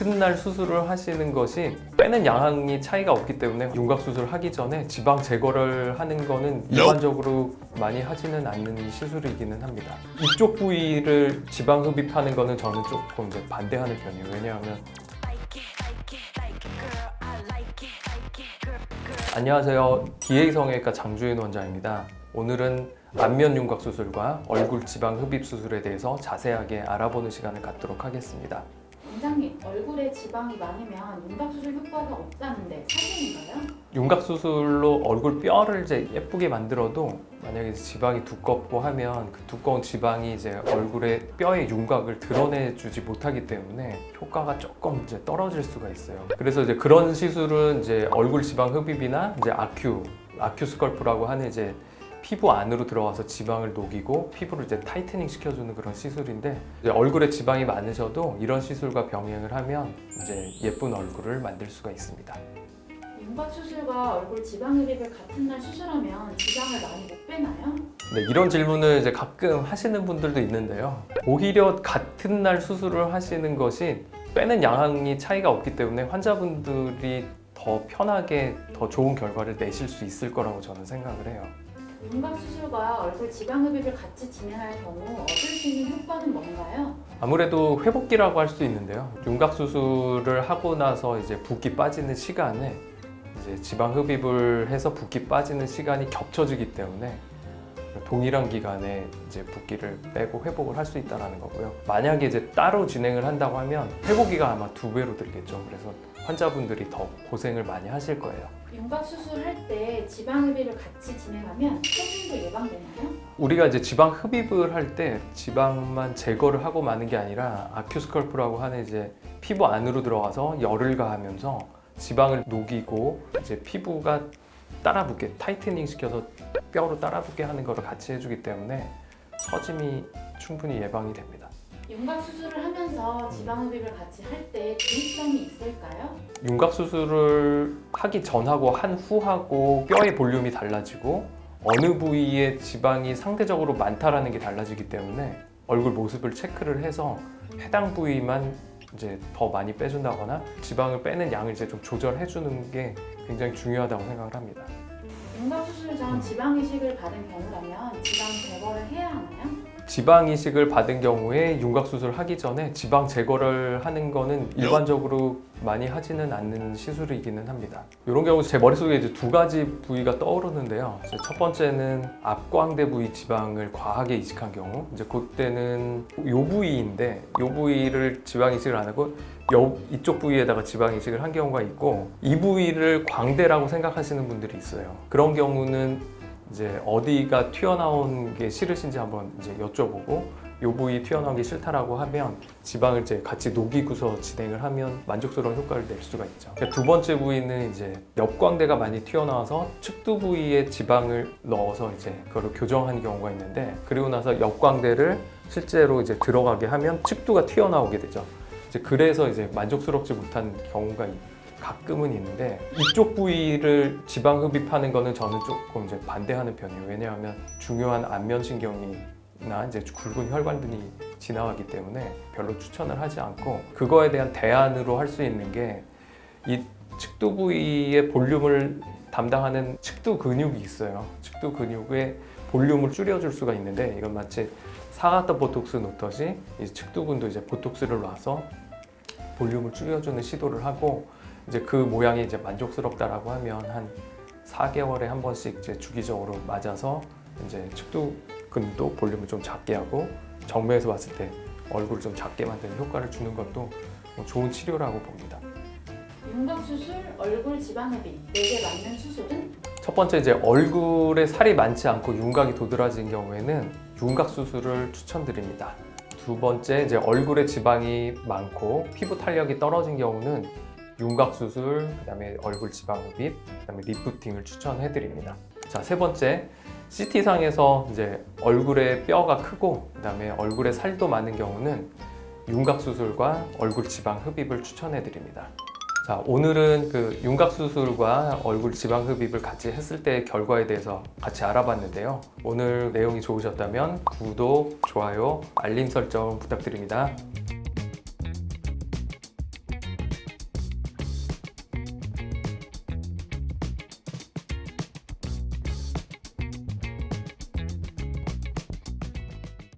같은 날 수술을 하시는 것이 빼는 양이 차이가 없기 때문에 윤곽 수술 하기 전에 지방 제거를 하는 거는 일반적으로 많이 하지는 않는 시술이기는 합니다. 이쪽 부위를 지방 흡입하는 거는 저는 조금 이제 반대하는 편이에요. 왜냐하면 안녕하세요. DA 성형외과 장주인 원장입니다. 오늘은 안면 윤곽 수술과 얼굴 지방 흡입 수술에 대해서 자세하게 알아보는 시간을 갖도록 하겠습니다. 원장님, 얼굴에 지방이 많으면 윤곽 수술 효과가 없다는데 사실인가요? 윤곽 수술로 얼굴 뼈를 이제 예쁘게 만들어도 만약에 지방이 두껍고 하면 그 두꺼운 지방이 이제 얼굴의 뼈의 윤곽을 드러내주지 못하기 때문에 효과가 조금 이제 떨어질 수가 있어요. 그래서 이제 그런 시술은 이제 얼굴 지방 흡입이나 이제 아큐 스컬프라고 하는 이제 피부 안으로 들어와서 지방을 녹이고 피부를 이제 타이트닝 시켜주는 그런 시술인데, 이제 얼굴에 지방이 많으셔도 이런 시술과 병행을 하면 이제 예쁜 얼굴을 만들 수가 있습니다. 윤곽 수술과 얼굴 지방 흡입을 같은 날 수술하면 지방을 많이 못 빼나요? 네, 이런 질문을 이제 가끔 하시는 분들도 있는데요. 오히려 같은 날 수술을 하시는 것이 빼는 양이 차이가 없기 때문에 환자분들이 더 편하게 더 좋은 결과를 내실 수 있을 거라고 저는 생각을 해요. 윤곽 수술과 얼굴 지방 흡입을 같이 진행할 경우 얻을 수 있는 효과는 뭔가요? 아무래도 회복기라고 할 수 있는데요. 윤곽 수술을 하고 나서 이제 붓기 빠지는 시간에 이제 지방 흡입을 해서 붓기 빠지는 시간이 겹쳐지기 때문에 동일한 기간에 이제 붓기를 빼고 회복을 할 수 있다는 거고요. 만약에 이제 따로 진행을 한다고 하면 회복기가 아마 2배로 들겠죠. 그래서 환자분들이 더 고생을 많이 하실 거예요. 윤곽 수술할 때 지방 흡입을 같이 진행하면 체중도 예방되나요? 우리가 이제 지방 흡입을 할 때 지방만 제거를 하고 마는 게 아니라 아큐스컬프라고 하는 이제 피부 안으로 들어가서 열을 가하면서 지방을 녹이고 이제 피부가 따라붙게 타이트닝 시켜서 뼈로 따라붙게 하는 거를 같이 해주기 때문에 처짐이 충분히 예방이 됩니다. 윤곽 수술을 하면서 지방 흡입을 같이 할 때 주의점이 있을까요? 윤곽 수술을 하기 전하고 한 후하고 뼈의 볼륨이 달라지고 어느 부위에 지방이 상대적으로 많다라는 게 달라지기 때문에 얼굴 모습을 체크를 해서 해당 부위만 이제 더 많이 빼준다거나 지방을 빼는 양을 이제 좀 조절해 주는 게 굉장히 중요하다고 생각을 합니다. 윤곽 수술 전 지방 이식을 받은 경우라면 지방 제거를 해야 하나요? 지방 이식을 받은 경우에 윤곽 수술을 하기 전에 지방 제거를 하는 거는 일반적으로 많이 하지는 않는 시술이기는 합니다. 이런 경우 제 머릿속에 이제 2가지 부위가 떠오르는데요. 이제 첫 번째는 앞광대 부위 지방을 과하게 이식한 경우, 이제 그때는 이 부위인데 이 부위를 지방 이식을 안 하고 이쪽 부위에다가 지방 이식을 한 경우가 있고, 이 부위를 광대라고 생각하시는 분들이 있어요. 그런 경우는 이제 어디가 튀어나온 게 싫으신지 한번 이제 여쭤보고 이 부위 튀어나온 게 싫다라고 하면 지방을 이제 같이 녹이고서 진행을 하면 만족스러운 효과를 낼 수가 있죠. 두 번째 부위는 이제 옆광대가 많이 튀어나와서 측두 부위에 지방을 넣어서 이제 그걸 교정한 경우가 있는데, 그리고 나서 옆광대를 실제로 이제 들어가게 하면 측두가 튀어나오게 되죠. 이제 그래서 이제 만족스럽지 못한 경우가 가끔은 있는데, 이쪽 부위를 지방 흡입하는 거는 저는 조금 이제 반대하는 편이에요. 왜냐하면 중요한 안면신경이나 이제 굵은 혈관들이 지나가기 때문에 별로 추천을 하지 않고, 그거에 대한 대안으로 할 수 있는 게 이 측두 부위의 볼륨을 담당하는 측두 근육이 있어요. 측두 근육의 볼륨을 줄여줄 수가 있는데, 이건 마치 사각턱 보톡스 놓듯이 이 측두근도 이제 보톡스를 놔서 볼륨을 줄여주는 시도를 하고, 이제 그 모양이 이제 만족스럽다라고 하면 한 4개월에 한 번씩 이제 주기적으로 맞아서 이제 측두근도 볼륨을 좀 작게 하고 정면에서 봤을 때 얼굴을 좀 작게 만드는 효과를 주는 것도 좋은 치료라고 봅니다. 윤곽 수술, 얼굴 지방 흡입, 내게 맞는 수술은? 첫 번째, 이제 얼굴에 살이 많지 않고 윤곽이 도드라진 경우에는 윤곽 수술을 추천드립니다. 두 번째, 이제 얼굴에 지방이 많고 피부 탄력이 떨어진 경우는 윤곽 수술, 그다음에 얼굴 지방 흡입, 그다음에 리프팅을 추천해드립니다. 자, 세 번째, CT상에서 이제 얼굴에 뼈가 크고 그다음에 얼굴에 살도 많은 경우는 윤곽 수술과 얼굴 지방 흡입을 추천해드립니다. 자, 오늘은 그 윤곽 수술과 얼굴 지방 흡입을 같이 했을 때의 결과에 대해서 같이 알아봤는데요. 오늘 내용이 좋으셨다면 구독, 좋아요, 알림 설정 부탁드립니다.